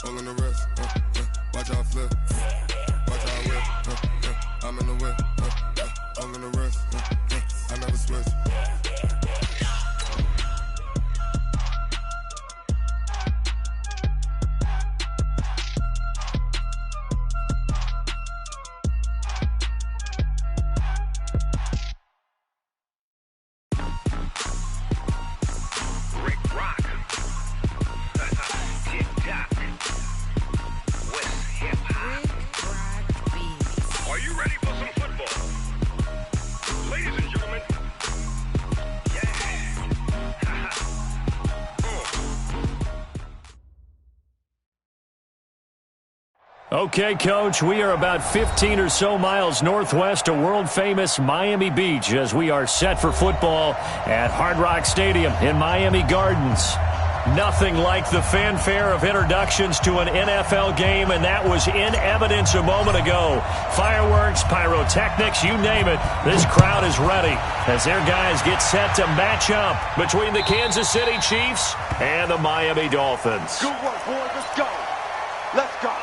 Pulling the wrist, watch out flip, watch out whip, I'm in the whip, pulling the wrist, I never switch. Okay, Coach, we are about 15 or so miles northwest of world-famous Miami Beach as we are set for football at Hard Rock Stadium in Miami Gardens. Nothing like the fanfare of introductions to an NFL game, and that was in evidence a moment ago. Fireworks, pyrotechnics, you name it. This crowd is ready as their guys get set to match up between the Kansas City Chiefs and the Miami Dolphins. Good work, boys. Let's go. Let's go.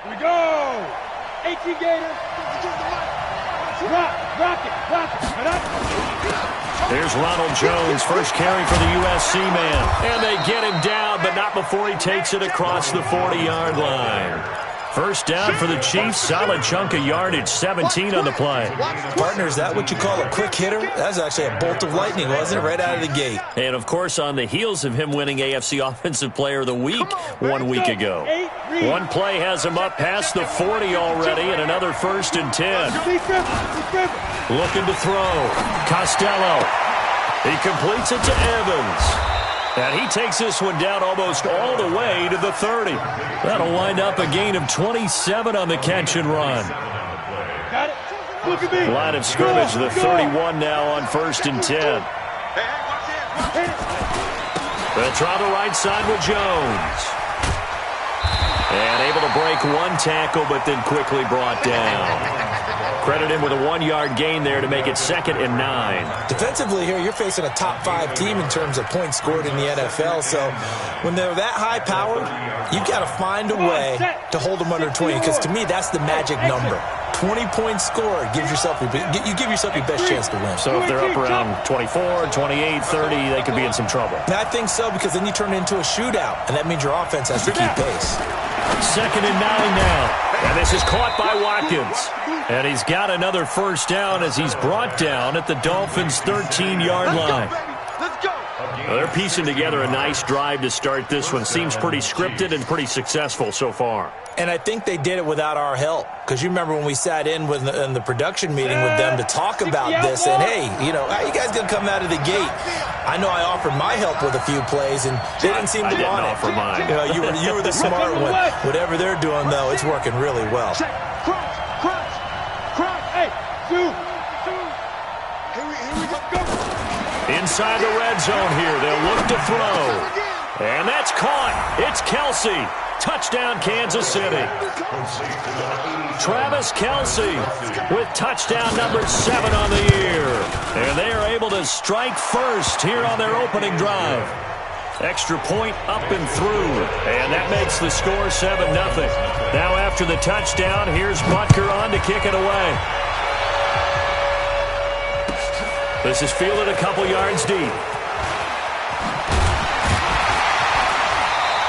Here we go! 18 Gators. Rock it. There's Ronald Jones, first carry for the USC man. And they get him down, but not before he takes it across the 40-yard line. First down for the Chiefs, solid chunk of yardage, 17 on the play. Partner, is that what you call a quick hitter? That was actually a bolt of lightning, wasn't it, right out of the gate? And, of course, on the heels of him winning AFC Offensive Player of the Week 1 week ago. One play has him up past the 40 already, and another 1st and 10. Looking to throw. Costello. He completes it to Evans. And he takes this one down almost all the way to the 30. That'll wind up a gain of 27 on the catch and run. Got it. Look at me. Line of scrimmage, the 31 now on 1st and 10. They'll try the right side with Jones. And able to break one tackle, but then quickly brought down. Credit him with a 1-yard gain there to make it 2nd and 9. Defensively here, you're facing a top 5 team in terms of points scored in the NFL. So when they're that high powered, you've got to find a way to hold them under 20. Because to me, that's the magic number. 20 points scored gives yourself you give yourself your best chance to win. So if they're up around 24, 28, 30, they could be in some trouble. And I think so, because then you turn it into a shootout, and that means your offense has to keep pace. 2nd and 9 now. And this is caught by Watkins. And he's got another first down as he's brought down at the Dolphins' 13-yard line. Let's go. Well, they're piecing together a nice drive to start this one. Seems pretty scripted and pretty successful so far. And I think they did it without our help. Because you remember when we sat in the production meeting with them to talk about this. And, hey, how you guys going to come out of the gate? I know I offered my help with a few plays, and they didn't seem to want it. I didn't offer mine. You were the smart one. Whatever they're doing, though, it's working really well. Crunch. Hey, two. Here we go. Inside the red zone here. They'll look to throw. And that's caught. It's Kelsey. Touchdown, Kansas City. Travis Kelsey with touchdown number 7 on the year. And they are able to strike first here on their opening drive. Extra point up and through. And that makes the score 7-0. Now after the touchdown, here's Butker on to kick it away. This is fielded a couple yards deep.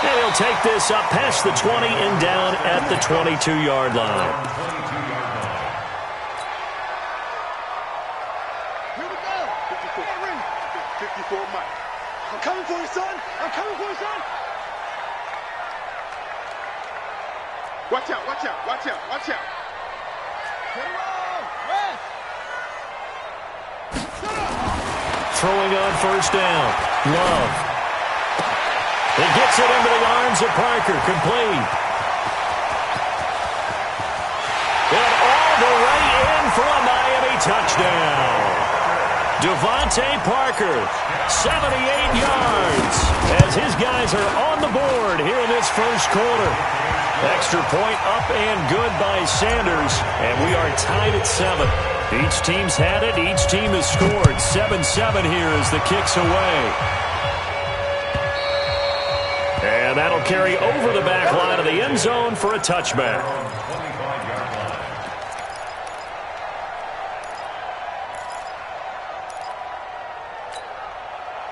And he'll take this up past the 20 and down at the 22-yard line. Here we go. 54 Mike. I'm coming for you, son. Watch out. Throwing on first down. Love. He gets it into the arms of Parker. Complete. And all the way in for a Miami touchdown. Devontae Parker, 78 yards, as his guys are on the board here in this first quarter. Extra point up and good by Sanders, and we are tied at 7. Each team's had it. Each team has scored. 7-7 here as the kick's away. And that'll carry over the back line of the end zone for a touchback.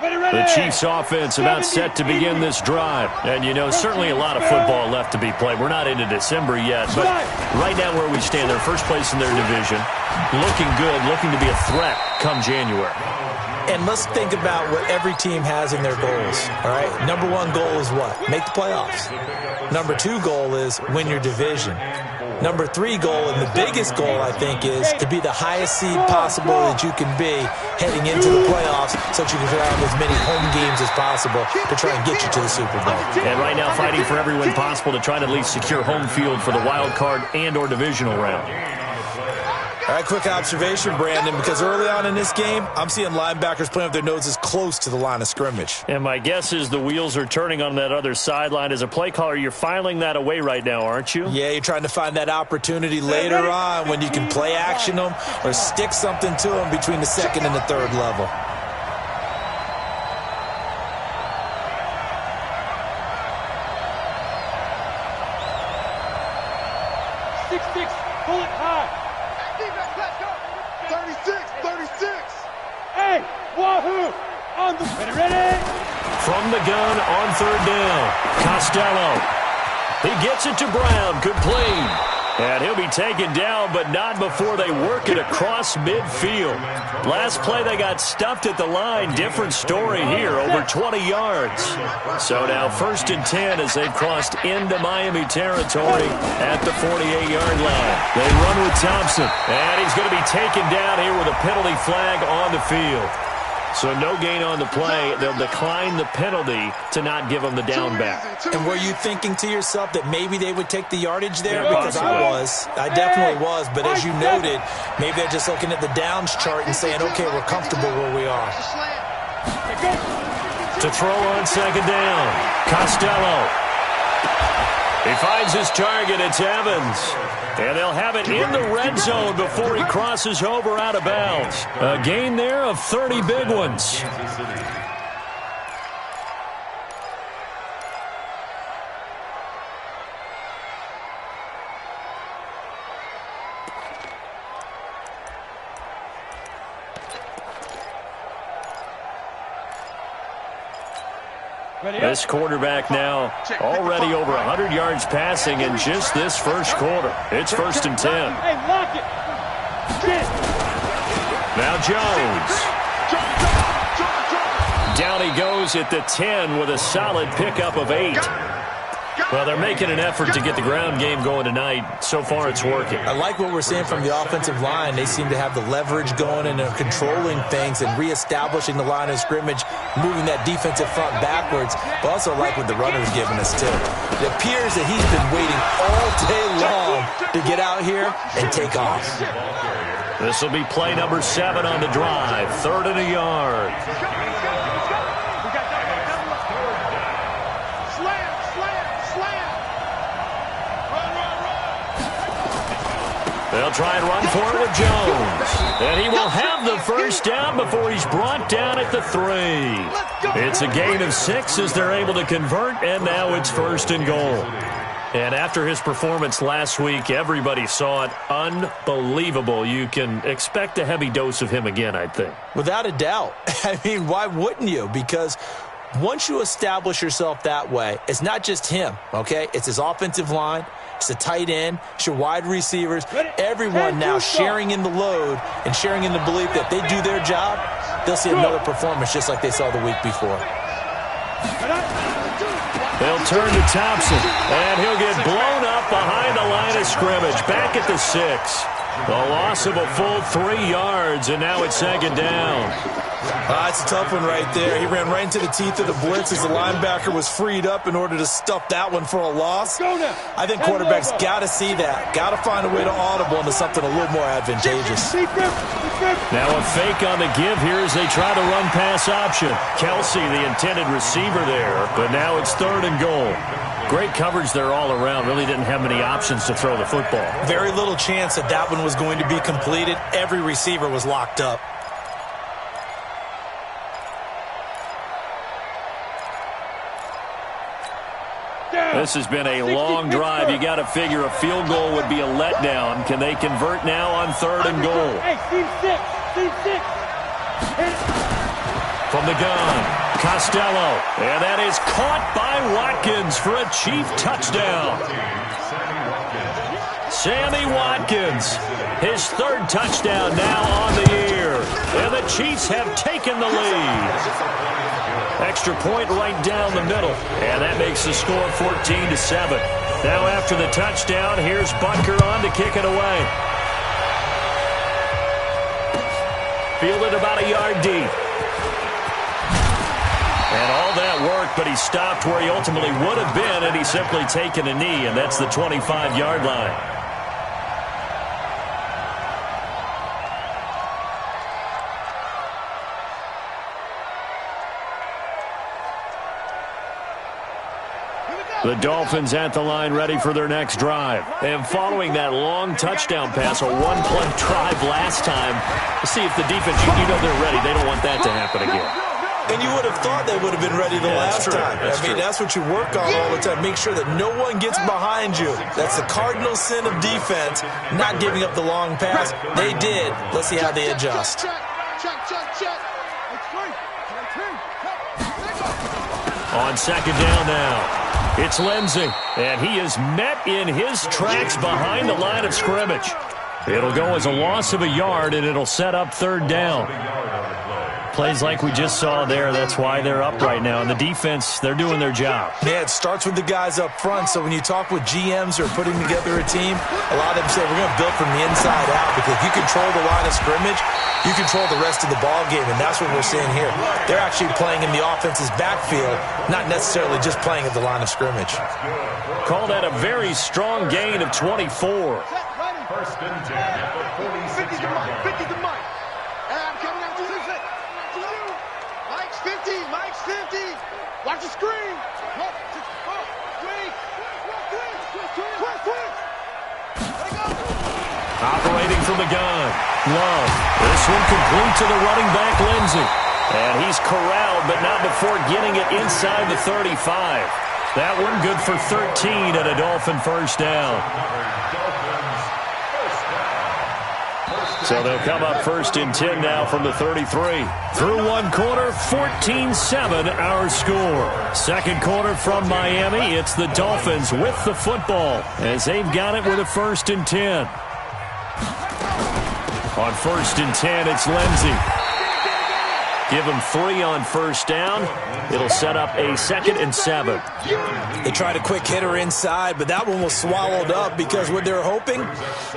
The Chiefs offense about set to begin this drive. And, you know, certainly a lot of football left to be played. We're not into December yet, but right now where we stand, they're first place in their division. Looking good, looking to be a threat come January. And let's think about what every team has in their goals, all right? Number 1 goal is what? Make the playoffs. Number 2 goal is win your division. Number 3 goal, and the biggest goal, I think, is to be the highest seed possible that you can be heading into the playoffs so that you can have as many home games as possible to try and get you to the Super Bowl. And right now fighting for every win possible to try to at least secure home field for the wild card and or divisional round. All right, quick observation, Brandon, because early on in this game, I'm seeing linebackers playing with their noses close to the line of scrimmage. And my guess is the wheels are turning on that other sideline. As a play caller, you're filing that away right now, aren't you? Yeah, you're trying to find that opportunity later on when you can play action them or stick something to them between the second and the third level. Pull it high. 36. Hey, wahoo! On the ready. From the gun on third down, Costello. He gets it to Brown, complete. And he'll be taken down, but not before they work it across midfield. Last play, they got stuffed at the line. Different story here, over 20 yards. So now 1st and 10 as they've crossed into Miami territory at the 48-yard line. They run with Thompson, and he's going to be taken down here with a penalty flag on the field. So no gain on the play. They'll decline the penalty to not give them the down back. And were you thinking to yourself that maybe they would take the yardage there? Because I definitely was. But as you noted, maybe they're just looking at the downs chart and saying, okay, we're comfortable where we are. To throw on second down, Costello. He finds his target. It's Evans. And they'll have it in the red zone before he crosses over out of bounds. A gain there of 30 big ones. This quarterback now already over 100 yards passing in just this first quarter. It's 1st and 10. Hey, lock it. Now Jones. Down he goes at the 10 with a solid pickup of 8. Well, they're making an effort to get the ground game going tonight. So far, it's working. I like what we're seeing from the offensive line. They seem to have the leverage going and they're controlling things and reestablishing the line of scrimmage, moving that defensive front backwards. But also like what the runner's giving us, too. It appears that he's been waiting all day long to get out here and take off. This will be play number 7 on the drive. 3rd and a yard. They'll try and run for it with Jones. And he will have the first down before he's brought down at the 3. It's a gain of 6 as they're able to convert, and now it's 1st and goal. And after his performance last week, everybody saw it. Unbelievable. You can expect a heavy dose of him again, I think. Without a doubt. I mean, why wouldn't you? Because once you establish yourself that way, it's not just him, okay? It's his offensive line. It's the tight end. It's your wide receivers. Everyone now sharing in the load and sharing in the belief that they do their job, they'll see another performance just like they saw the week before. They'll turn to Thompson, and he'll get blown up behind the line of scrimmage. Back at the 6. A loss of a full 3 yards, and now it's second down. That's a tough one right there. He ran right into the teeth of the blitz as the linebacker was freed up in order to stuff that one for a loss. I think quarterbacks got to see that. Got to find a way to audible into something a little more advantageous. Now a fake on the give here as they try to run pass option. Kelsey, the intended receiver there, but now it's 3rd and goal. Great coverage there all around. Really didn't have many options to throw the football. Very little chance that that one was going to be completed. Every receiver was locked up. This has been a long drive. You got to figure a field goal would be a letdown. Can they convert now on 3rd and goal? From the gun, Costello. And that is caught by Watkins for a Chief touchdown. Sammy Watkins, his 3rd touchdown now on the year. And the Chiefs have taken the lead. Extra point right down the middle. And that makes the score 14-7. Now after the touchdown, here's Butker on to kick it away. Fielded about a yard deep. And all that work, but he stopped where he ultimately would have been, and he's simply taken a knee, and that's the 25-yard line. The Dolphins at the line ready for their next drive. And following that long touchdown pass, a one-play drive last time, see if the defense, you know they're ready. They don't want that to happen again. And you would have thought they would have been ready the last time. That's what you work on all the time. Make sure that no one gets behind you. That's the cardinal sin of defense, not giving up the long pass. They did. Let's see how they adjust. On second down now. It's Lindsey, and he is met in his tracks behind the line of scrimmage. It'll go as a loss of a yard, and it'll set up 3rd down. Plays like we just saw there, that's why they're up right now. And the defense, they're doing their job. Yeah, it starts with the guys up front. So when you talk with GMs who are putting together a team, a lot of them say we're going to build from the inside out, because if you control the line of scrimmage, you control the rest of the ball game, and that's what we're seeing here. They're actually playing in the offense's backfield, not necessarily just playing at the line of scrimmage. Call that a very strong gain of 24. 1st and 10 at the 46-yard line. 50 to Mike. And I'm coming out to you. Mike's 50. Mike's 50. Watch the screen. Operating from the gun. Love. This one complete to the running back, Lindsey. And he's corralled, but not before getting it inside the 35. That one good for 13 and a Dolphin 1st down. So they'll come up 1st and 10 now from the 33. Through one quarter, 14-7 our score. Second quarter from Miami, it's the Dolphins with the football as they've got it with a 1st and 10. On 1st and 10, it's Lindsey. Give him 3 on 1st down. It'll set up a 2nd and 7. They tried a quick hitter inside, but that one was swallowed up because what they're hoping,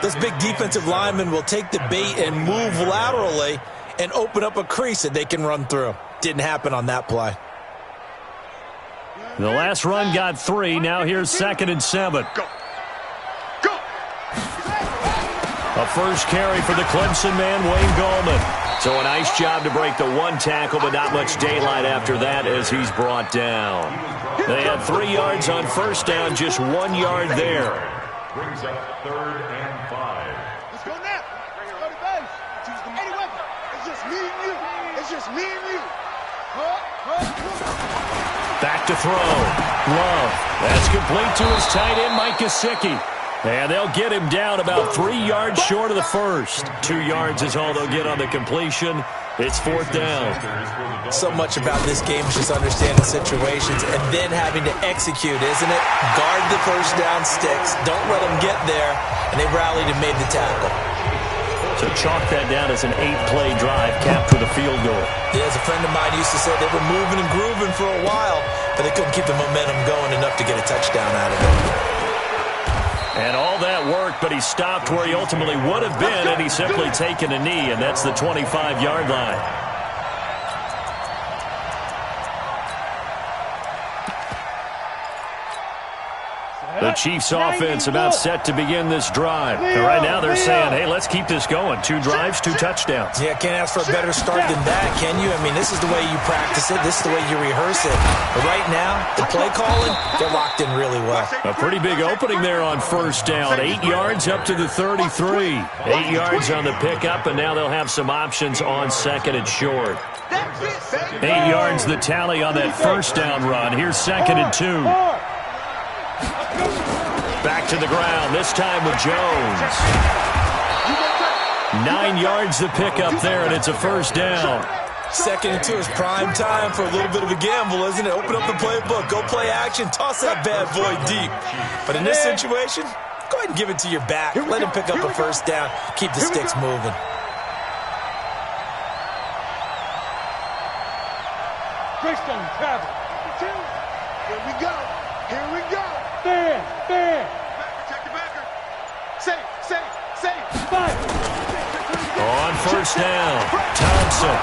those big defensive linemen will take the bait and move laterally and open up a crease that they can run through. Didn't happen on that play. The last run got 3. Now here's 2nd and 7. A first carry for the Clemson man, Wayne Gallman. So a nice job to break the one tackle, but not much daylight after that as he's brought down. They had 3 yards on 1st down, just 1 yard there. Brings up 3rd and 5. Let's go now. Let's go to base. Choose the any weapon. It's just me and you. It's just me and you. Back to throw. Love. That's complete to his tight end, Mike Gesicki. And they'll get him down about 3 yards short of the first. 2 yards is all they'll get on the completion. It's 4th down. So much about this game is just understanding situations and then having to execute, isn't it? Guard the first down sticks. Don't let them get there. And they rallied and made the tackle. So chalk that down as an 8-play drive capped with a field goal. Yeah, as a friend of mine used to say, they were moving and grooving for a while, but they couldn't keep the momentum going enough to get a touchdown out of it. And all that work, but he stopped where he ultimately would have been, and he's simply taken a knee, and that's the 25-yard line. The Chiefs offense about set to begin this drive. And right now they're saying, hey, let's keep this going. 2 drives, 2 touchdowns. Yeah, can't ask for a better start than that, can you? I mean, this is the way you practice it. This is the way you rehearse it. But right now, the play calling, they're locked in really well. A pretty big opening there on first down. 8 yards up to the 33. 8 yards on the pickup, and now they'll have some options on second and short. 8 yards the tally on that first down run. Here's second and 2. Back to the ground, this time with Jones. 9 yards the pickup there, and it's a first down. Second and 2 is prime time for a little bit of a gamble, isn't it? Open up the playbook, go play action, toss that bad boy deep. But in this situation, go ahead and give it to your back. Let him pick up a first down. Keep the sticks moving. Christian travel. Here we go. Here we go. Stand. Protect the backer. Safe. On first down, Thompson.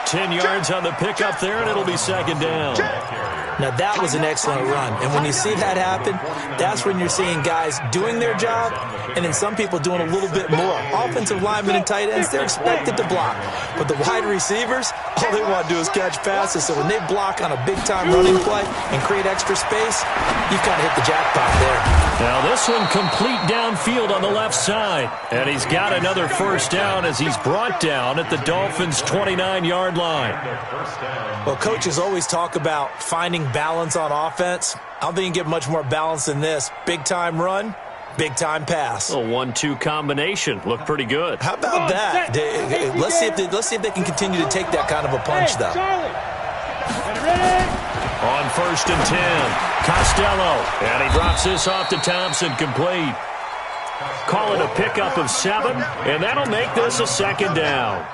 10 yards on the pickup there, and it'll be second down. Now, that was an excellent run. And when you see that happen, that's when you're seeing guys doing their job and then some people doing a little bit more. Offensive linemen and tight ends, they're expected to block. But the wide receivers, all they want to do is catch passes. So when they block on a big-time running play and create extra space, you've kind of hit the jackpot there. Now this one complete downfield on the left side. And he's got another first down as he's brought down at the Dolphins' 29-yard line. Well, coaches always talk about finding balance on offense. I don't think you can get much more balance than this. Big-time run, big-time pass. A 1-2 combination. Looked pretty good. How about that? Let's see if they can continue to take that kind of a punch, though. On first and 10, Costello. And he drops this off to Thompson, complete. Call it a pickup of 7, and that'll make this a second down.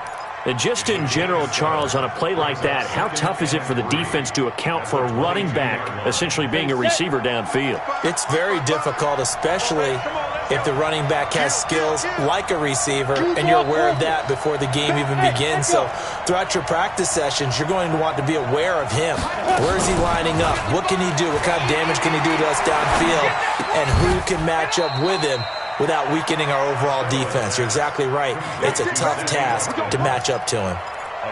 And just in general, Charles, on a play like that, how tough is it for the defense to account for a running back essentially being a receiver downfield? It's very difficult, especially if the running back has skills like a receiver, and you're aware of that before the game even begins. So throughout your practice sessions, you're going to want to be aware of him. Where is he lining up? What can he do? What kind of damage can he do to us downfield? And who can match up with him without weakening our overall defense? You're exactly right. It's a tough task to match up to him.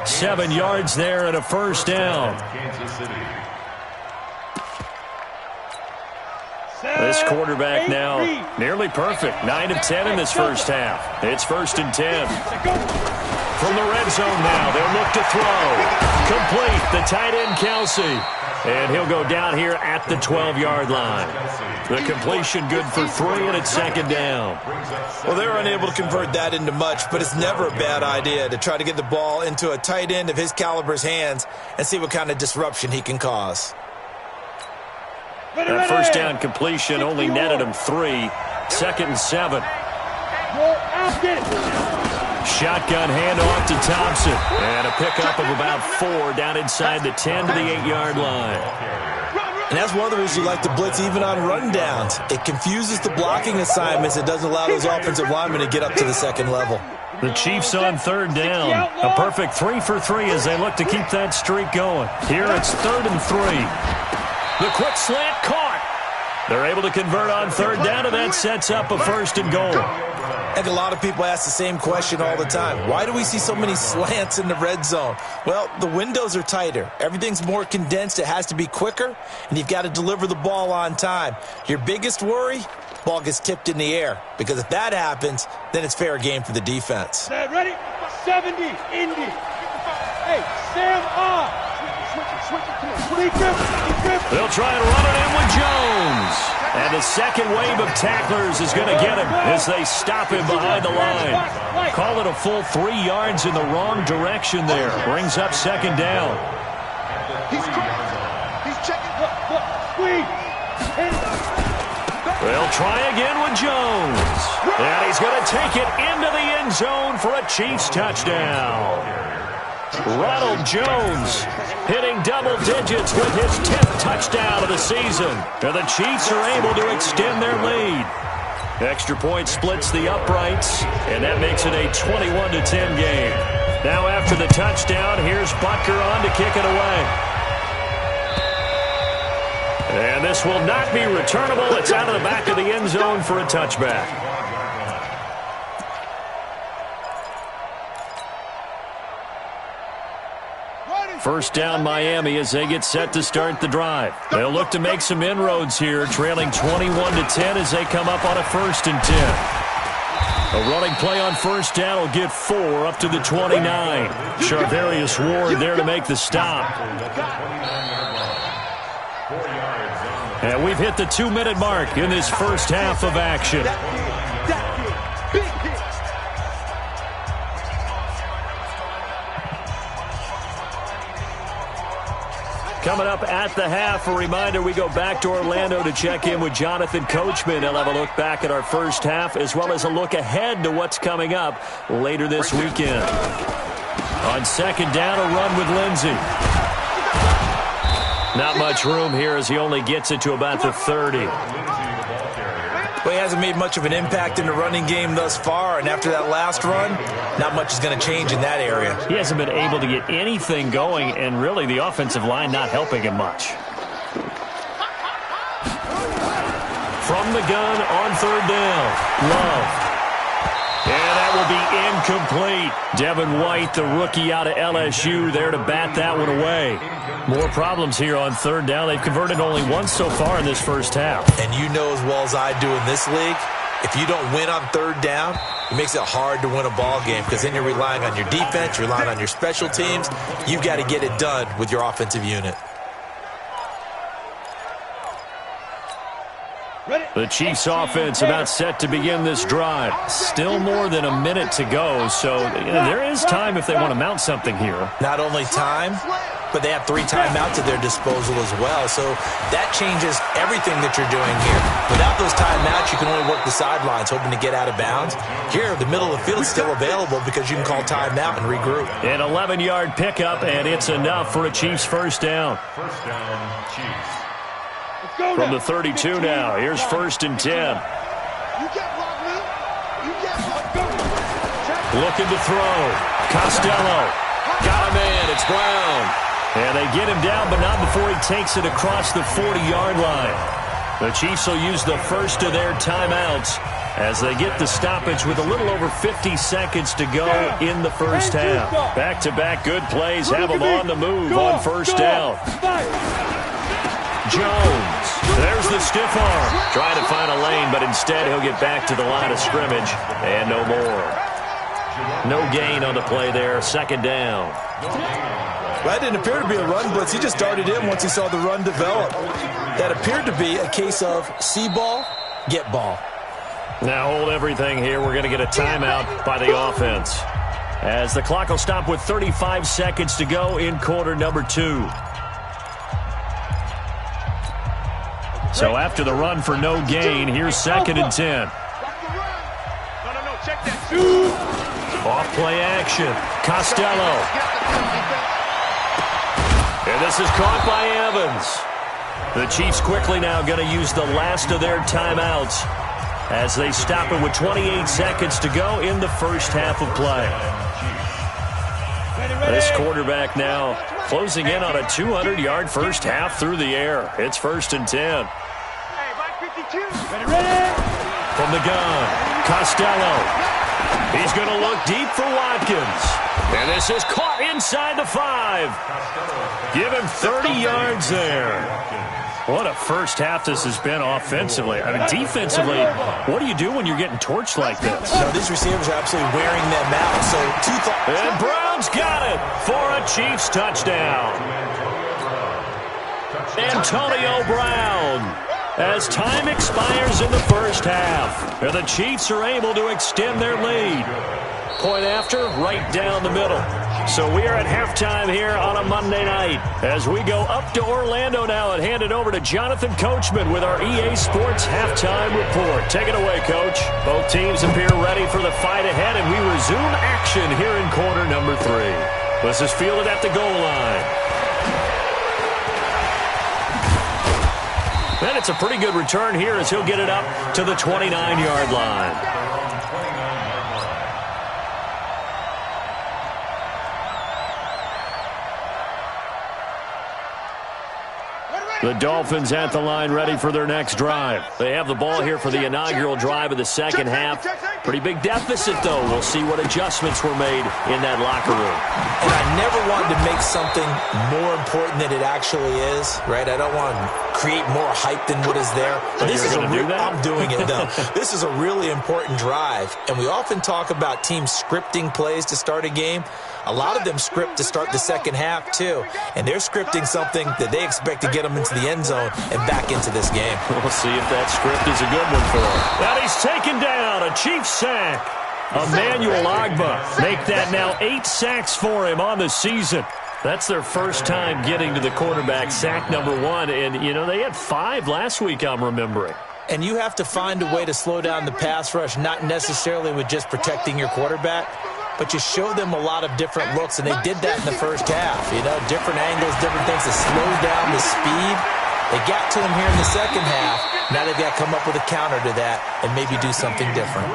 7 yards there and a first down. This quarterback now nearly perfect. 9 of 10 in this first half. It's first and 10. From the red zone now, they'll look to throw. Complete, the tight end Kelsey. And he'll go down here at the 12-yard line. The completion good for 3, and it's second down. Well, they were unable to convert that into much, but it's never a bad idea to try to get the ball into a tight end of his caliber's hands and see what kind of disruption he can cause. That first down completion only netted him 3. Second and 7. Shotgun handoff to Thompson. And a pickup of about 4 down inside the 10 to the 8-yard line. And that's one of the reasons you like to blitz even on rundowns. It confuses the blocking assignments. It doesn't allow those offensive linemen to get up to the second level. The Chiefs on third down. A perfect 3 for 3 as they look to keep that streak going. Here it's 3rd and 3. The quick slant caught. They're able to convert on third down, and that sets up a first and goal. And a lot of people ask the same question all the time. Why do we see so many slants in the red zone? Well, the windows are tighter. Everything's more condensed. It has to be quicker, and you've got to deliver the ball on time. Your biggest worry, ball gets tipped in the air. Because if that happens, then it's fair game for the defense. Ready? 70, Indy. Hey, Sam on. Switch it. Come on. They'll try and run it in with Jones. And the second wave of tacklers is going to get him as they stop him behind the line. Call it a full 3 yards in the wrong direction there. Brings up second down. He's checking. Look. Squeeze. They'll try again with Jones. And he's going to take it into the end zone for a Chiefs touchdown. Ronald Jones hitting double digits with his 10th touchdown of the season. And the Chiefs are able to extend their lead. lead. Extra point splits the uprights, and that makes it a 21-10 game. Now after the touchdown, here's Butker on to kick it away. And this will not be returnable. It's out of the back of the end zone for a touchback. First down Miami as they get set to start the drive. They'll look to make some inroads here, trailing 21-10 as they come up on a 1st and 10. A running play on first down will get 4 up to the 29. Charvarius Ward there to make the stop. And we've hit the 2-minute mark in this first half of action. Coming up at the half, a reminder, we go back to Orlando to check in with Jonathan Coachman. He'll have a look back at our first half as well as a look ahead to what's coming up later this weekend. On second down, a run with Lindsey. Not much room here as he only gets it to about the 30. Well, he hasn't made much of an impact in the running game thus far, and after that last run, not much is going to change in that area. He hasn't been able to get anything going, and really the offensive line not helping him much. From the gun on third down, Love. And that will be incomplete. Devin White, the rookie out of LSU, there to bat that one away. More problems here on third down. They've converted only once so far in this first half. And you know as well as I do in this league, if you don't win on third down, it makes it hard to win a ball game because then you're relying on your defense, you're relying on your special teams. You've got to get it done with your offensive unit. The Chiefs offense about set to begin this drive. Still more than a minute to go, so there is time if they want to mount something here. Not only time, but they have 3 timeouts at their disposal as well, so that changes everything that you're doing here. Without those timeouts, you can only work the sidelines, hoping to get out of bounds. Here, the middle of the field is still available because you can call timeout and regroup. An 11-yard pickup, and it's enough for a Chiefs first down. First down, Chiefs. From the 32 now, here's 1st and 10. Looking to throw. Costello. Got a man. It's Brown. And they get him down, but not before he takes it across the 40-yard line. The Chiefs will use the first of their timeouts as they get the stoppage with a little over 50 seconds to go in the first half. Back-to-back good plays have them on the move on first down. Jones. There's the stiff arm. Trying to find a lane, but instead he'll get back to the line of scrimmage. And no more. No gain on the play there. Second down. Well, that didn't appear to be a run blitz. He just darted in once he saw the run develop. That appeared to be a case of see ball, get ball. Now hold everything here. We're going to get a timeout by the offense, as the clock will stop with 35 seconds to go in quarter number 2. So after the run for no gain, here's 2nd and 10. Check that. Off play action. Costello. And this is caught by Evans. The Chiefs quickly now going to use the last of their timeouts as they stop it with 28 seconds to go in the first half of play. This quarterback now closing in on a 200-yard first half through the air. It's 1st and 10. From the gun, Costello. He's going to look deep for Watkins. And this is caught inside the 5. Give him 30 yards there. What a first half this has been offensively. I mean, defensively, what do you do when you're getting torched like this? No, these receivers are absolutely wearing them out. So, and Brown's got it for a Chiefs touchdown. Antonio Brown. As time expires in the first half, and the Chiefs are able to extend their lead. Point after, right down the middle. So we are at halftime here on a Monday night as we go up to Orlando now and hand it over to Jonathan Coachman with our EA Sports Halftime Report. Take it away, Coach. Both teams appear ready for the fight ahead, and we resume action here in quarter number 3. This is fielded at the goal line. And it's a pretty good return here as he'll get it up to the 29-yard line. The Dolphins at the line ready for their next drive. They have the ball here for the inaugural drive of the second half. Pretty big deficit, though. We'll see what adjustments were made in that locker room. And I never wanted to make something more important than it actually is, right? I don't want to create more hype than what is there. But this is I'm doing it, though. This is a really important drive. And we often talk about teams scripting plays to start a game. A lot of them script to start the second half, too. And they're scripting something that they expect to get them into the end zone and back into this game. We'll see if that script is a good one for him. Now he's taken down. A Chiefs sack. Emmanuel Ogbah make that now 8 sacks for him on the season. That's their first time getting to the quarterback, sack number 1. And, you know, they had 5 last week, I'm remembering. And you have to find a way to slow down the pass rush, not necessarily with just protecting your quarterback, but you show them a lot of different looks, and they did that in the first half. You know, different angles, different things to slow down the speed. They got to him here in the second half. Now they've got to come up with a counter to that and maybe do something different.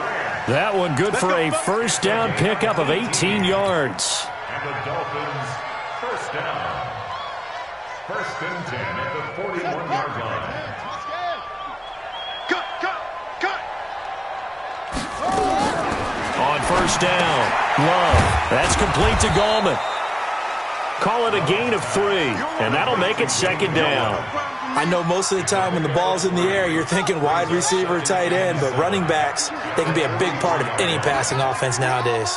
That one good for a first down pickup of 18 yards. And the Dolphins, first down. First and 10 at the 41-yard line. On first down, Love. That's complete to Gallman. Call it a gain of 3, and that'll make it second down. I know most of the time when the ball's in the air, you're thinking wide receiver, tight end, but running backs, they can be a big part of any passing offense nowadays.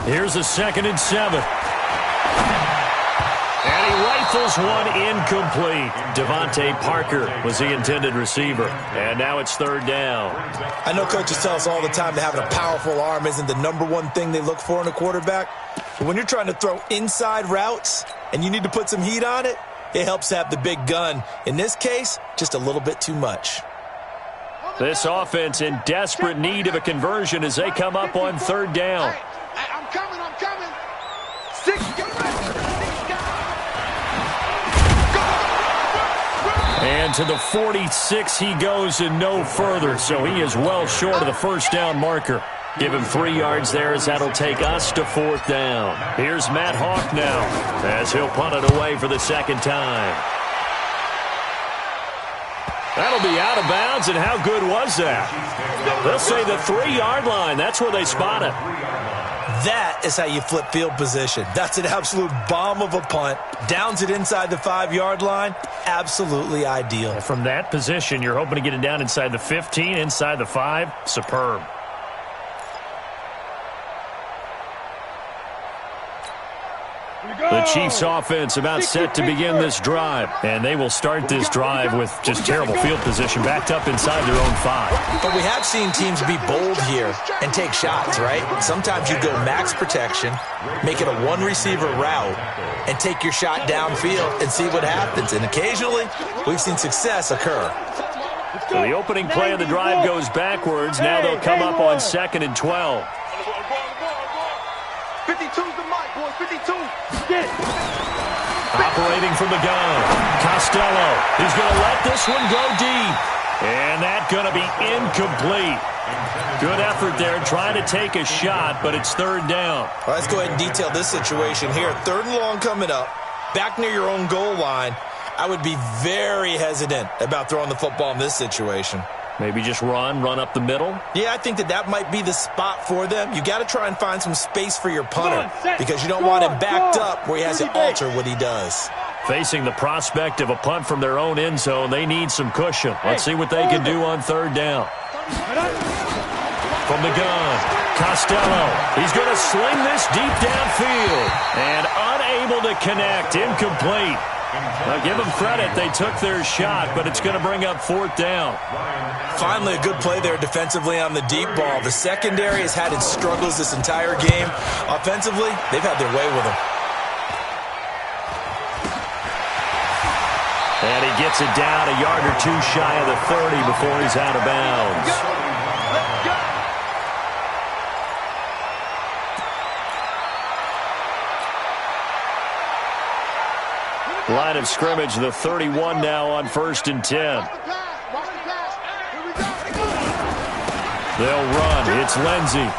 Here's a 2nd and 7. And he rifles one incomplete. Devontae Parker was the intended receiver. And now it's 3rd down. I know coaches tell us all the time that having a powerful arm isn't the #1 thing they look for in a quarterback. But when you're trying to throw inside routes and you need to put some heat on it, it helps to have the big gun. In this case, just a little bit too much. This offense in desperate need of a conversion as they come up on 3rd down. I'm coming. 6, get ready. And to the 46 he goes and no further, so he is well short of the first down marker. Give him 3 yards there as that'll take us to 4th down. Here's Matt Hawk now as he'll punt it away for the 2nd time. That'll be out of bounds, and how good was that? They'll say the 3-yard line. That's where they spot it. That is how you flip field position. That's an absolute bomb of a punt. Downs it inside the 5-yard line. Absolutely ideal. From that position, you're hoping to get it down inside the 15, inside the 5. Superb. The Chiefs offense about set to begin this drive, and they will start this drive with just terrible field position backed up inside their own 5. But we have seen teams be bold here and take shots, right? Sometimes you go max protection, make it a 1-receiver route, and take your shot downfield and see what happens. And occasionally, we've seen success occur. So the opening play of the drive goes backwards. Now they'll come up on 2nd and 12. 52's the mic, boys. 52. Get it. Operating from the gun, Costello. He's going to let this one go deep. And that's going to be incomplete. Good effort there trying to take a shot, but it's 3rd down. Well, let's go ahead and detail this situation here. 3rd and long coming up, back near your own goal line. I would be very hesitant about throwing the football in this situation. Maybe just run up the middle? Yeah, I think that might be the spot for them. You got to try and find some space for your punter because you don't want him backed up where he has to alter what he does. Facing the prospect of a punt from their own end zone, they need some cushion. Let's see what they can do on 3rd down. From the gun, Costello. He's going to sling this deep downfield and unable to connect. Incomplete. Now, give them credit. They took their shot, but it's going to bring up 4th down. Finally, a good play there defensively on the deep ball. The secondary has had its struggles this entire game. Offensively, they've had their way with them. And he gets it down a yard or 2 shy of the 30 before he's out of bounds. Line of scrimmage, the 31 now on 1st and 10. They'll run. It's Lindsey.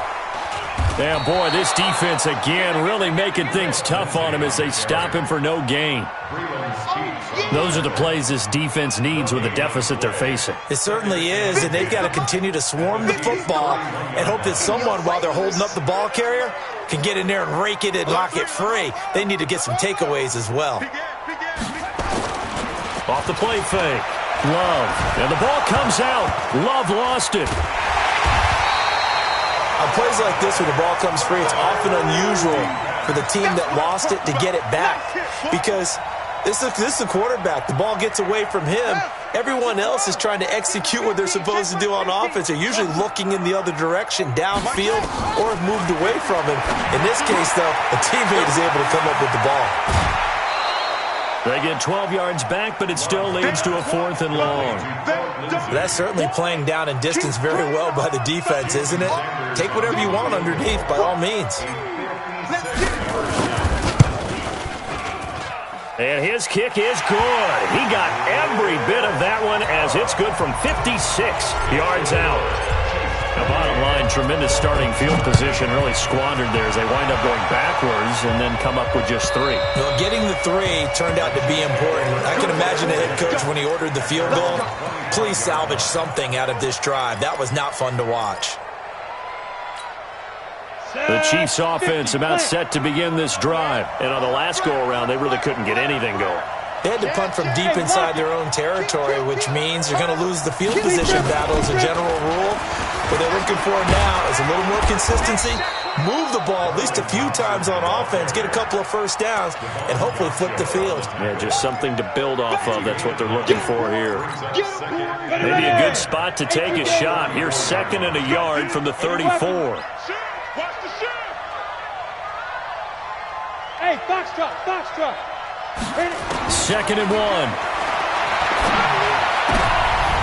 And, boy, this defense again really making things tough on him as they stop him for no gain. Those are the plays this defense needs with the deficit they're facing. It certainly is, and they've got to continue to swarm the football and hope that someone, while they're holding up the ball carrier, can get in there and rake it and knock it free. They need to get some takeaways as well. Off the play fake. Love. And the ball comes out. Love lost it. On plays like this, when the ball comes free, it's often unusual for the team that lost it to get it back because this is a quarterback. The ball gets away from him. Everyone else is trying to execute what they're supposed to do on offense. They're usually looking in the other direction, downfield, or have moved away from him. In this case, though, a teammate is able to come up with the ball. They get 12 yards back, but it still leads to a 4th and long. That's certainly playing down in distance very well by the defense, isn't it? Take whatever you want underneath, by all means. And his kick is good. He got every bit of that one as it's good from 56 yards out. Now, bottom line, tremendous starting field position, really squandered there as they wind up going backwards and then come up with just 3. Well, getting the 3 turned out to be important. I can imagine the head coach when he ordered the field goal. Please salvage something out of this drive. That was not fun to watch. The Chiefs offense about set to begin this drive. And on the last go-around, they really couldn't get anything going. They had to punt from deep inside their own territory, which means you're going to lose the field position battle as a general rule. What they're looking for now is a little more consistency, move the ball at least a few times on offense, get a couple of first downs, and hopefully flip the field. Yeah, just something to build off of. That's what they're looking for here. Maybe a good spot to take a shot. Here's 2nd and a yard from the 34. Hey, Foxtrot. 2nd and 1.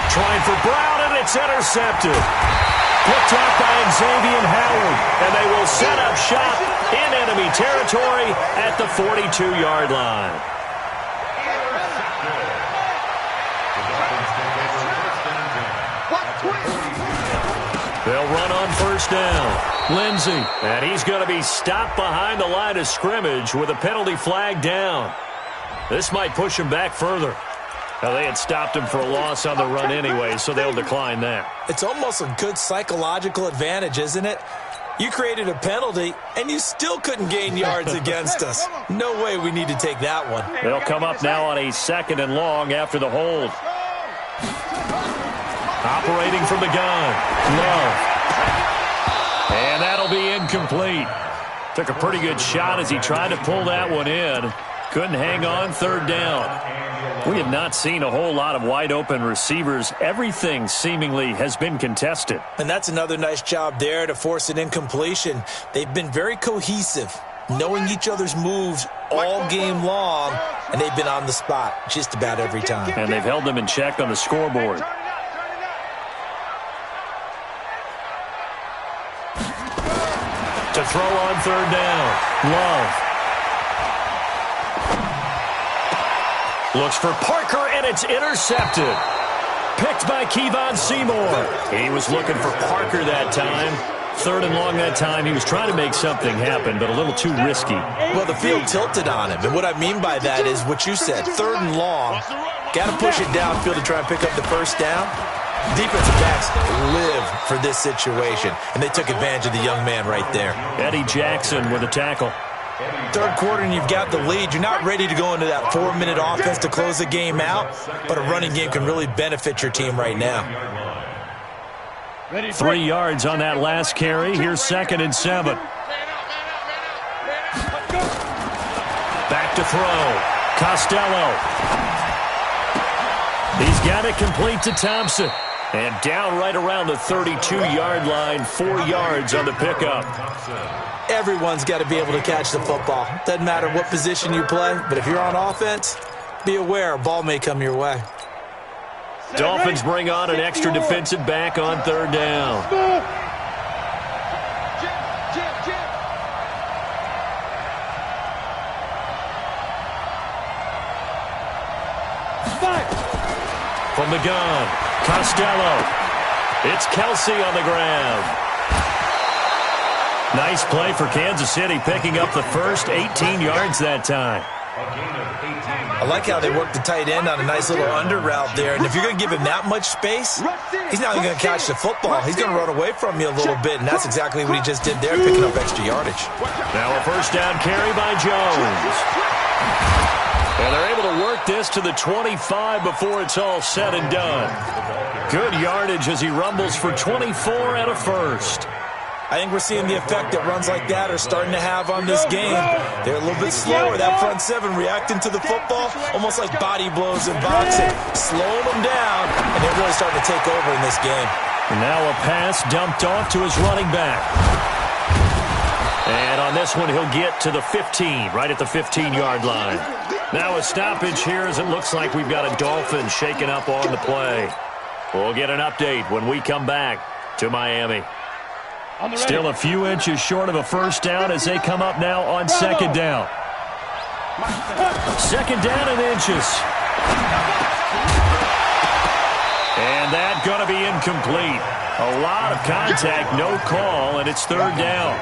Trying for Brown, and it's intercepted. Picked off by Xavier Howard, and they will set up shop in enemy territory at the 42-yard line. They'll run on 1st down. Lindsey, and he's going to be stopped behind the line of scrimmage with a penalty flag down. This might push him back further. Now, they had stopped him for a loss on the run anyway, so they'll decline that. It's almost a good psychological advantage, isn't it? You created a penalty, and you still couldn't gain yards against us. No way we need to take that one. They'll come up now on a 2nd and long after the hold. Operating from the gun. Love. And that'll be incomplete. Took a pretty good shot as he tried to pull that one in. Couldn't hang on 3rd down. We have not seen a whole lot of wide-open receivers. Everything seemingly has been contested. And that's another nice job there to force an incompletion. They've been very cohesive, knowing each other's moves all game long, and they've been on the spot just about every time. And they've held them in check on the scoreboard. To throw on 3rd down. Love. Looks for Parker, and it's intercepted. Picked by Kevon Seymour. He was looking for Parker that time. 3rd and long that time. He was trying to make something happen, but a little too risky. Well, the field tilted on him, and what I mean by that is what you said. 3rd and long. Got to push it downfield to try and pick up the first down. Defensive backs live for this situation, and they took advantage of the young man right there. Eddie Jackson with a tackle. 3rd quarter and you've got the lead. You're not ready to go into that 4-minute offense to close the game out, but a running game can really benefit your team right now. 3 yards on that last carry. Here's 2nd and 7. Back to throw. Costello. He's got it complete to Thompson. And down right around the 32-yard line, 4 yards on the pickup. Everyone's got to be able to catch the football. Doesn't matter what position you play, but if you're on offense, be aware a ball may come your way. Dolphins bring on an extra defensive back on 3rd down. from the gun. Costello. It's Kelsey on the ground. Nice play for Kansas City, picking up the first 18 yards that time. I like how they work the tight end on a nice little under route there. And if you're going to give him that much space, he's not even going to catch the football. He's going to run away from you a little bit, and that's exactly what he just did there, picking up extra yardage. Now a first down carry by Jones. And they're able to work this to the 25 before it's all said and done. Good yardage as he rumbles for 24 and a first. I think we're seeing the effect that runs like that are starting to have on this game. They're a little bit slower. That front seven reacting to the football, almost like body blows in boxing. Slowing them down, and they're really starting to take over in this game. And now a pass dumped off to his running back. And on this one, he'll get to the 15, right at the 15-yard line. Now a stoppage here as it looks like we've got a Dolphin shaking up on the play. We'll get an update when we come back to Miami. Still a few inches short of a first down as they come up now on second down. Second down and inches. And that going to be incomplete. A lot of contact, no call, and it's third down.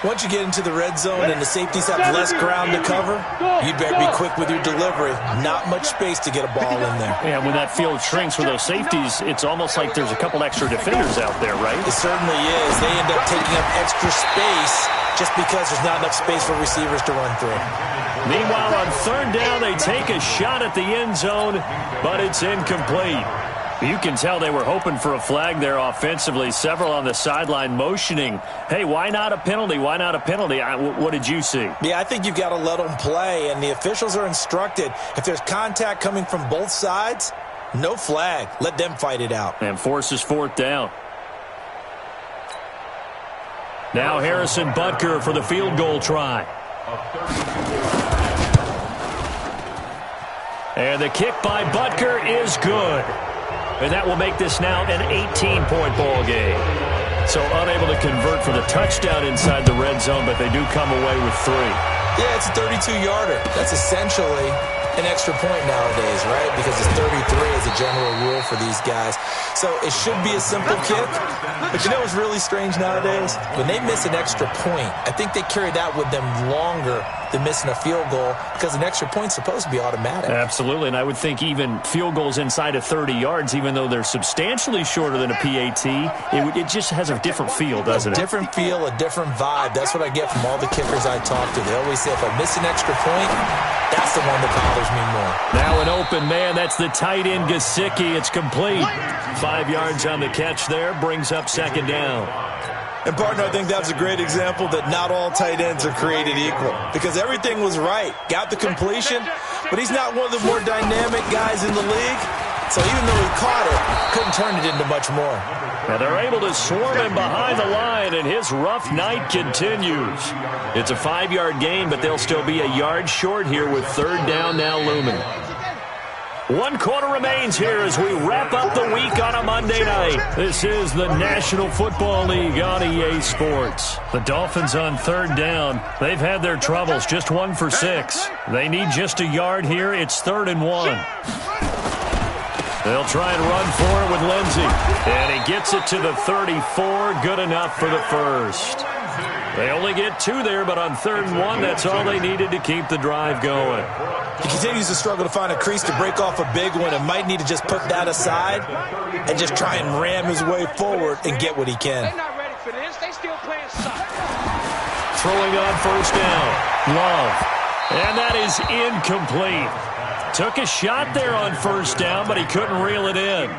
Once you get into the red zone and the safeties have less ground to cover, you'd better be quick with your delivery. Not much space to get a ball in there. And when that field shrinks with those safeties, it's almost like there's a couple extra defenders out there, right? It certainly is. They end up taking up extra space just because there's not enough space for receivers to run through. Meanwhile, on third down, they take a shot at the end zone, but it's incomplete. You can tell they were hoping for a flag there offensively. Several on the sideline motioning, hey, why not a penalty? Why not a penalty? What did you see? Yeah, I think you've got to let them play, and the officials are instructed. If there's contact coming from both sides, no flag. Let them fight it out. And forces fourth down. Now Harrison Butker for the field goal try. And the kick by Butker is good. And that will make this now an 18-point ball game. So unable to convert for the touchdown inside the red zone, but they do come away with 3. Yeah, it's a 32-yarder. That's essentially an extra point nowadays, right? Because it's 33 as a general rule for these guys. So it should be a simple kick. But you know what's really strange nowadays? When they miss an extra point, I think they carry that with them longer than missing a field goal because an extra point's supposed to be automatic. Absolutely, and I would think even field goals inside of 30 yards, even though they're substantially shorter than a PAT, it just has a different feel, doesn't it? A different feel, a different vibe. That's what I get from all the kickers I talk to. They always say if I miss an extra point, that's the one that bothers me more. Now an open man. That's the tight end, Gesicki. It's complete. 5 yards on the catch there. Brings up second down. And, partner, I think that's a great example that not all tight ends are created equal because everything was right. Got the completion, but he's not one of the more dynamic guys in the league. So even though he caught it, couldn't turn it into much more. And they're able to swarm him behind the line, and his rough night continues. It's a 5-yard gain, but they'll still be a yard short here with third down now looming. 1 quarter remains here as we wrap up the week on a Monday night. This is the National Football League on EA Sports. The Dolphins on third down. They've had their troubles, just 1 for 6. They need just a yard here. It's 3rd and 1. They'll try and run for it with Lindsey. And he gets it to the 34. Good enough for the first. They only get 2 there, but on 3rd and 1, that's all they needed to keep the drive going. He continues to struggle to find a crease to break off a big one and might need to just put that aside and just try and ram his way forward and get what he can. They're not ready for this. They still playing soccer. Throwing on first down. Love. And that is incomplete. Took a shot there on first down, but he couldn't reel it in.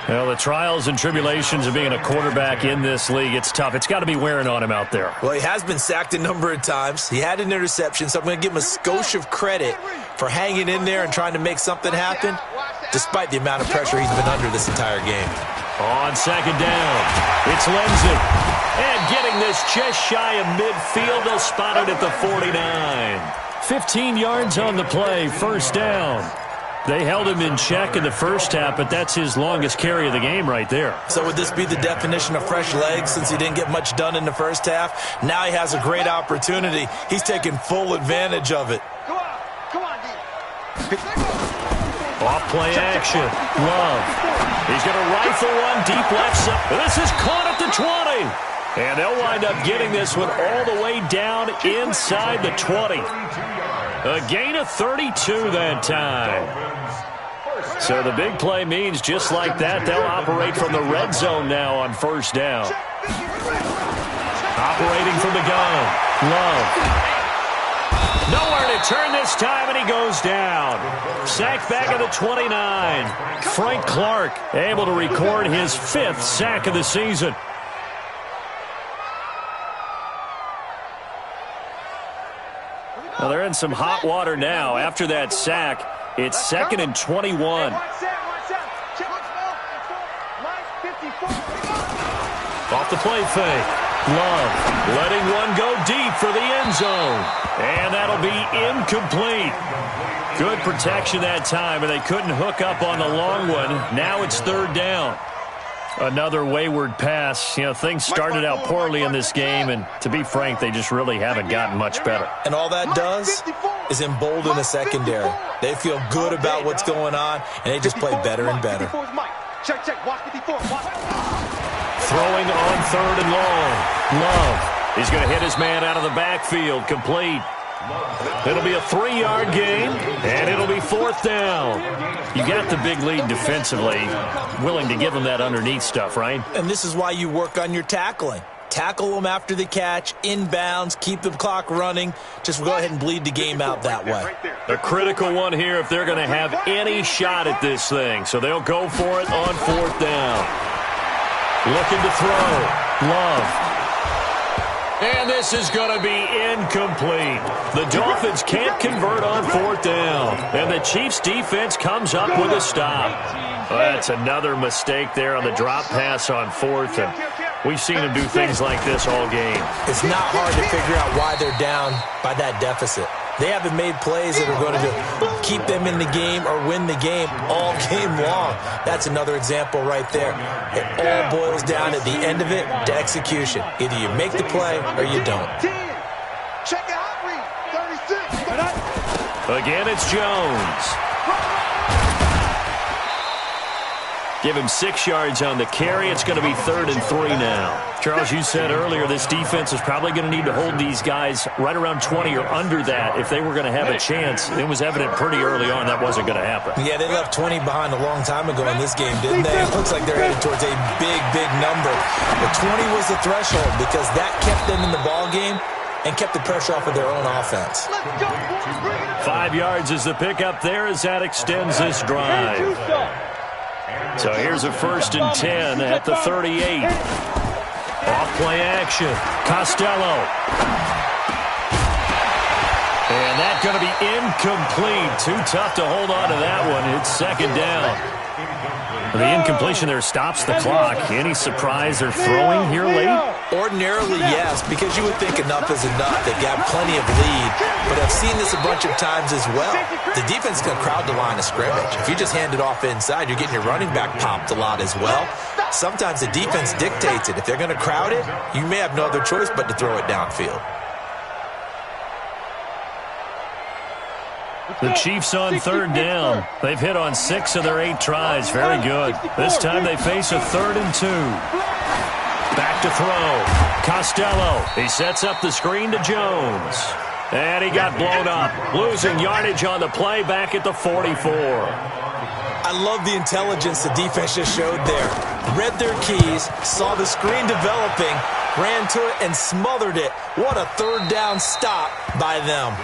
Well, the trials and tribulations of being a quarterback in this league, it's tough. It's got to be wearing on him out there. Well, he has been sacked a number of times. He had an interception, so I'm going to give him a skosh of credit for hanging in there and trying to make something happen, despite the amount of pressure he's been under this entire game. On second down, it's Lindsey. And getting this just shy of midfield, they'll spot it at the 49. 15 yards on the play, first down. They held him in check in the first half, but that's his longest carry of the game right there. So would this be the definition of fresh legs since he didn't get much done in the first half? Now he has a great opportunity. He's taking full advantage of it. Come on, D. Off-play action. Love. He's going to rifle one deep left side. This is caught at the 20. And they'll wind up getting this one all the way down inside the 20. A gain of 32 that time. So the big play means just like that, they'll operate from the red zone now on first down. Operating from the gun. Love. Nowhere to turn this time, and he goes down. Sacked back at the 29. Frank Clark able to record his 5th sack of the season. Well, they're in some hot water now. After that sack, it's 2nd and 21. Off the play fake. Love letting one go deep for the end zone. And that'll be incomplete. Good protection that time, and they couldn't hook up on the long one. Now it's 3rd down. Another wayward pass. You know, things started out poorly in this game, and to be frank, they just really haven't gotten much better. And all that does is embolden the secondary. They feel good about what's going on, and they just play better and better. Throwing on 3rd and long. Love. He's going to hit his man out of the backfield. Complete. It'll be a 3-yard gain, and it'll be 4th down. You got the big lead defensively. Willing to give them that underneath stuff, right? And this is why you work on your tackling. Tackle them after the catch, inbounds, keep the clock running. Just go ahead and bleed the game out that way. A critical one here if they're going to have any shot at this thing. So they'll go for it on 4th down. Looking to throw. Love. And this is going to be incomplete. The Dolphins can't convert on 4th down. And the Chiefs' defense comes up with a stop. Well, that's another mistake there on the drop pass on 4th. And we've seen them do things like this all game. It's not hard to figure out why they're down by that deficit. They haven't made plays that are going to keep them in the game or win the game all game long. That's another example right there. It all boils down at the end of it to execution. Either you make the play or you don't. Again, it's Jones. Give him 6 yards on the carry. It's going to be 3rd and 3 now. Charles, you said earlier this defense is probably going to need to hold these guys right around 20 or under that if they were going to have a chance. It was evident pretty early on that wasn't going to happen. Yeah, they left 20 behind a long time ago in this game, didn't they? It looks like they're headed towards a big, big number. But 20 was the threshold because that kept them in the ball game and kept the pressure off of their own offense. 5 yards is the pickup there as that extends this drive. So here's a 1st and 10 at the 38. Off-play action. Costello. And that's going to be incomplete. Too tough to hold on to that one. It's 2nd down. The incompletion there stops the clock. Any surprise they're throwing here late? Ordinarily, yes, because you would think enough is enough. They've got plenty of lead, but I've seen this a bunch of times as well. The defense is going to crowd the line of scrimmage. If you just hand it off inside, you're getting your running back popped a lot as well. Sometimes the defense dictates it. If they're going to crowd it, you may have no other choice but to throw it downfield. The Chiefs on 3rd down. They've hit on 6 of their 8 tries. Very good. This time they face a 3rd and 2. Back to throw. Costello. He sets up the screen to Jones. And he got blown up. Losing yardage on the play back at the 44. I love the intelligence the defense just showed there. Read their keys, saw the screen developing, ran to it, and smothered it. What a 3rd down stop by them.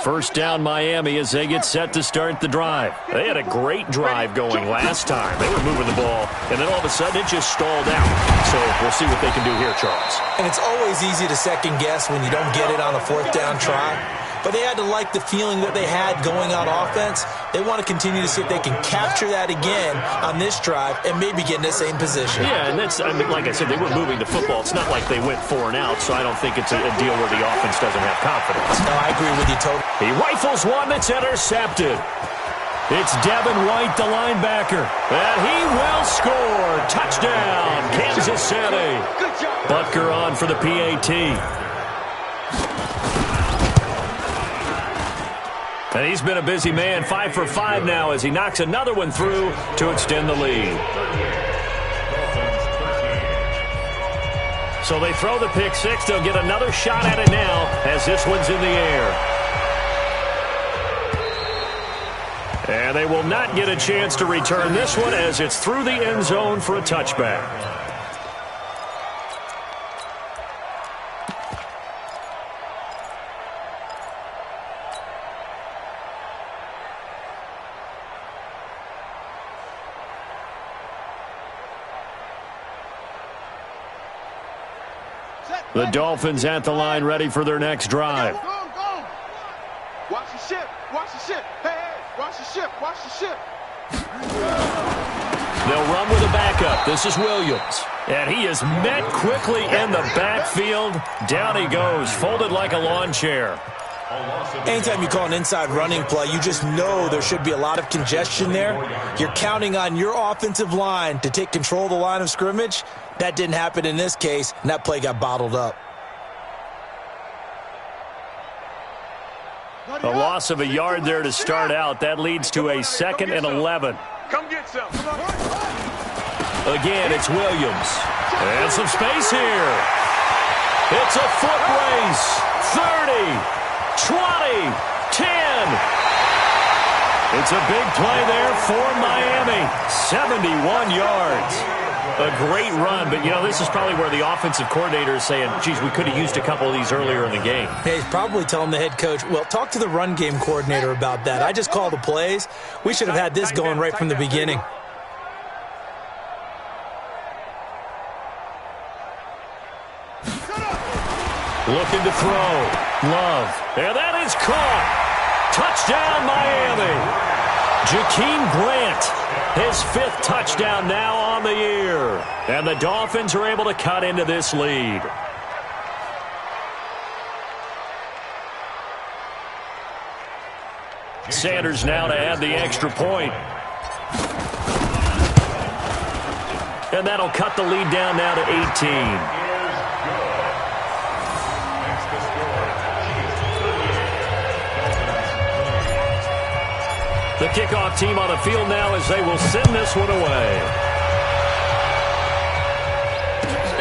First down Miami as they get set to start the drive. They had a great drive going last time. They were moving the ball, and then all of a sudden it just stalled out. So we'll see what they can do here, Charles. And it's always easy to second guess when you don't get it on a 4th down try. but they had to like the feeling that they had going on offense. They want to continue to see if they can capture that again on this drive and maybe get in the same position. Yeah, and that's, I mean, like I said, they were moving the football. It's not like they went 4 and out, so I don't think it's a deal where the offense doesn't have confidence. No, I agree with you totally. He rifles one that's intercepted. It's Devin White, the linebacker, and he will score. Touchdown, Kansas City. Butker on for the PAT. And he's been a busy man, 5 for 5 now as he knocks another one through to extend the lead. So they throw the pick six. They'll get another shot at it now as this one's in the air. And they will not get a chance to return this one as it's through the end zone for a touchback. The Dolphins at the line ready for their next drive. Go. Watch the ship. Watch the ship. Hey, watch the ship. Watch the ship. They'll run with a backup. This is Williams. And he is met quickly in the backfield. Down he goes, folded like a lawn chair. Anytime you call an inside running play, you just know there should be a lot of congestion there. You're counting on your offensive line to take control of the line of scrimmage. That didn't happen in this case, and that play got bottled up. A loss of a yard there to start out. That leads to a 2nd and 11. Come get some. Again, it's Williams. And some space here. It's a foot race. 30, 20, 10. It's a big play there for Miami. 71 yards. A great run, but, you know, this is probably where the offensive coordinator is saying, geez, we could have used a couple of these earlier in the game. Hey, he's probably telling the head coach, well, talk to the run game coordinator about that. I just called the plays. We should have had this going right from the beginning. Looking to throw. Love. And that is caught. Touchdown, Miami. Jakeem Grant, his 5th touchdown now on the year. And the Dolphins are able to cut into this lead. Sanders now to add the extra point. And that'll cut the lead down now to 18. The kickoff team on the field now as they will send this one away.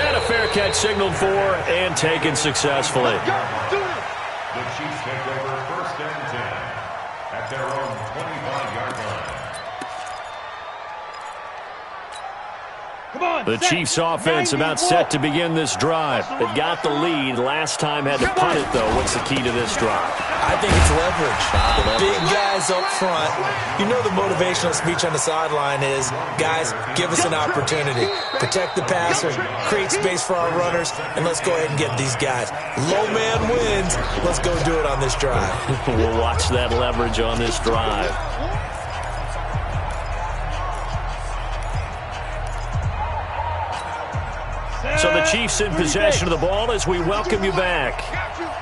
And a fair catch signaled for and taken successfully. The Chiefs take over 1st and 10 at their own 25-yard line. The Chiefs offense about set to begin this drive. They've got the lead. Last time had to punt it, though. What's the key to this drive? I think it's leverage. The big guys up front. You know the motivational speech on the sideline is, guys, give us an opportunity. Protect the passer, create space for our runners, and let's go ahead and get these guys. Low man wins. Let's go do it on this drive. We'll watch that leverage on this drive. So the Chiefs in possession of the ball as we welcome you back.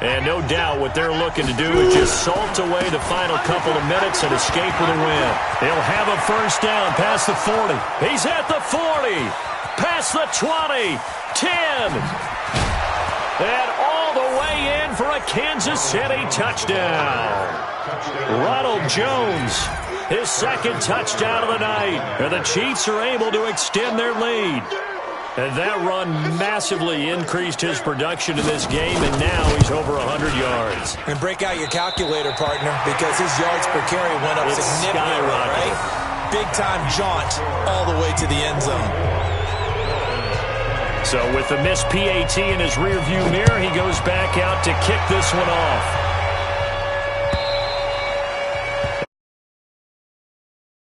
And no doubt what they're looking to do is just salt away the final couple of minutes and escape with a win. He'll have a first down past the 40. He's at the 40. Past the 20. 10. And all the way in for a Kansas City touchdown. Ronald Jones, his 2nd touchdown of the night. And the Chiefs are able to extend their lead. And that run massively increased his production in this game, and now he's over 100 yards. And break out your calculator, partner, because his yards per carry went up significantly, right? Big-time jaunt all the way to the end zone. So with the missed PAT in his rearview mirror, he goes back out to kick this one off.